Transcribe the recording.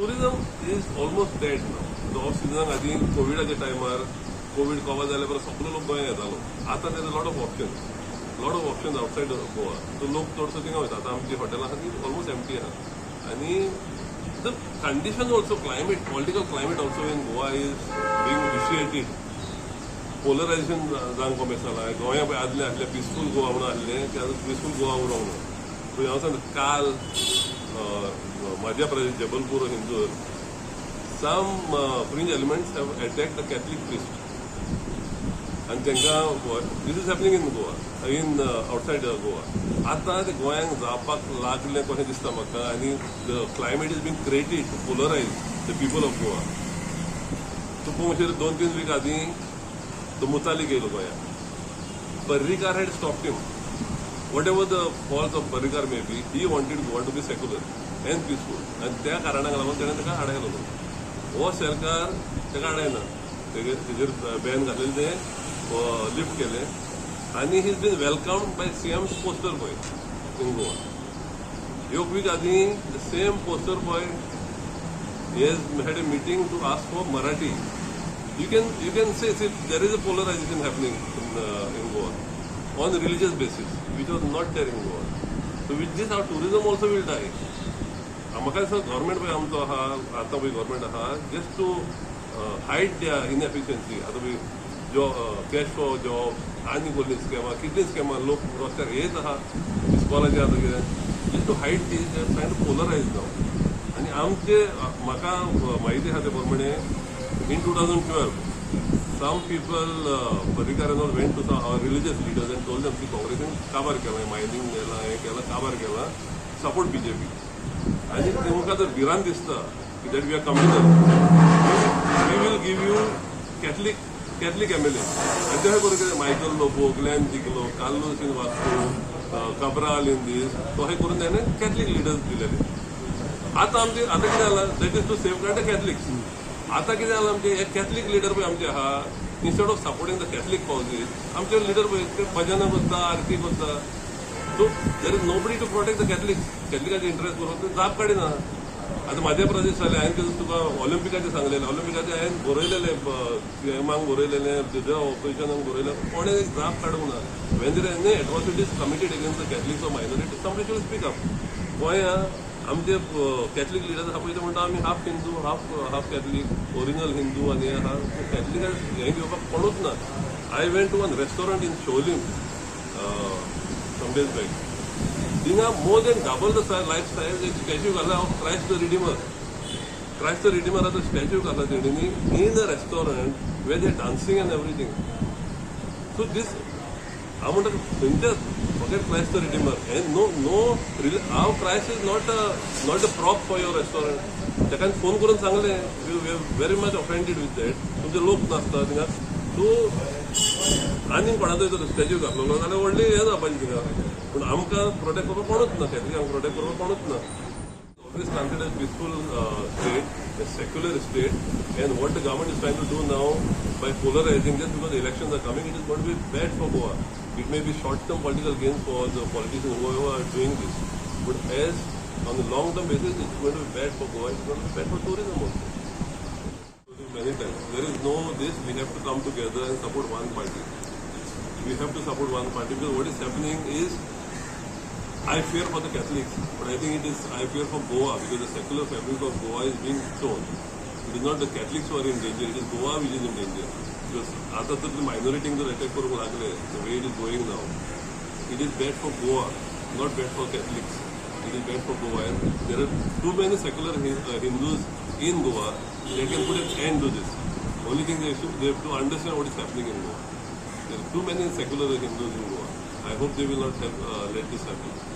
tourism is almost dead now. The off season आधी कोविडाच्या टायमार Covid cover जाले परत सगळे लोक गोंयांत येतालो. आता there is a lot of options outside Goa. So लोक चडसो थिंगा वयता. आता आमची हॉटेलां आसा ती almost empty आहा. आनी the conditions also, political climate also in Goa is being vitiated. Polarization जावंक कमी जाला. गोंया पळय आदले आसले पिसफूल गोवा म्हणून आसले ते आतां पिसफूल गोवा उरोंक ना. सो हांव सांगता काल Madhya Pradesh Jabalpur Hindur some fringe elements have attacked the Catholic priest. And this is happening in Goa, outside Goa. आता ते गोंयांक जावपाक लागले कशें दिसता म्हाका आनी the climate is being created to polarize the people of Goa. तूं पळोवंक 2-3 वीक आदीं तो मुतालिक येयलो गोंयांत. Parrikar had stopped him. Whatever the faults of Parrikar may be, he wanted Goa to be secular and peaceful. And त्या कारणाक लागून ताणें ताका आडायलो. हो सरकार ताका आडायना. तेजेर बॅन घातलेलें तें लिफ्ट केलें आनी he is been welcomed by CM's poster boy in Goa. एक वीक आदीं the same poster boy had a meeting to ask for Marathi. You can say there is a polarization happening in Goa on a religious basis, which was not there in Goa. So with this, our tourism also will die. म्हाका दिसता government पळय आमचो आहा आतां पळय government आहा just to hide द्या इनएफिशियन्सी. आतां पळय कॅश फॉर जॉब आनी कसलीं स्कॅमां कितलीं स्कॅमां लोक रस्त्यार येत आहा इस्कॉलाचें आतां कितें just to hide this they are trying to polarise नाव. आनी आमचे म्हाका म्हायती आहा ते प्रमाणे in 2012 some people Parrikar and all went to some religious leaders and told them की काँग्रेसीन काबार केला मायनिंग केला हें केला काबार केला सपोर्ट BJP. आनी तेमकां जर भिरांत दिसता की that we are communal we will give you Catholic MLA. आनी ते करून कितें मायकल लोबो ग्लॅन जिगलो Carlos in Vasco Cabral in दीस तो हे करून ताणें कॅथलीक लिडर्स दिलेले. आतां कितें जालां that is to safeguard the Catholics. आता कितें जालां आमचे हे कॅथलीक लिडर पळय आमचे आहा instead of supporting the Catholic causes आमचे लिडर पळय ते भजनां करता आरती करता. So there is nobody to protect the कॅथलिकाचे इंटरेस्ट करून ते जाप काडिना. आतां मध्य प्रदेश जालें हांवें कितें तुका ऑलिंपिकाचें सांगलेलें ऑलिंपिकाचें हांवें बरयलेलें CMाक बरयलेलें तुज्या ऑपोजिशनाक बरयलें कोणें एक जाप काडूंक ना. When there any atrocities committed against the Catholics of minority somebody should speak up. गोंयांत आमचे कॅथलीक लिडर्स आहा पळय ते म्हणटा आमी half Hindu half Catholic original Hindu आनी आहा कॅथलिकाक हें घेवपाक कोणूच ना. I went to one restaurant in Sholim some days back. थिंगा more than double the lifestyle एक स्टॅच्यू घाला ऑफ क्रायस्ट द रिडिमराचो स्टॅच्यू घाला तेणींनी in a restaurant where they dancing and everything. So this हांव म्हणटा खंयच्याच forget Christ the redeemer and no हांव Christ is not a prop for your restaurant. ताका फोन करून सांगलें you very much offended with that तुमचे लोक नासता थिंगा. सो आनी कोणाचो जर स्टॅच्यू घातलो जाल्यार व्हडली हें जावपाची थिंगा. पूण आमकां प्रोटेक्ट करपाक कोणूच ना कॅथलिकांक प्रोटेक्ट करपाक कोणूच ना. This is considered a peaceful state, a secular state, and what the government is trying to do now by polarizing, just because the elections are coming, it is going to be bad for Goa. It may be short-term political gains for the politicians who are doing this, but as on the long-term basis, it's going to be bad for Goa. It's going to be bad for tourism also. Many times there is no this. We have to come together and support one party. We have to support one party because what is happening is. I fear for the Catholics, but I think I fear for Goa because the secular fabric of Goa is being shown. It is not the Catholics who are in danger, it is Goa which is in danger. Because after the minority attack for the way it is going now, it is bad for Goa, not bad for Catholics. It is bad for Goa. And there are too many secular Hindus in Goa that can put an end to this. Only thing they have to understand what is happening in Goa. There are too many secular Hindus in Goa. I hope they will not let this happen.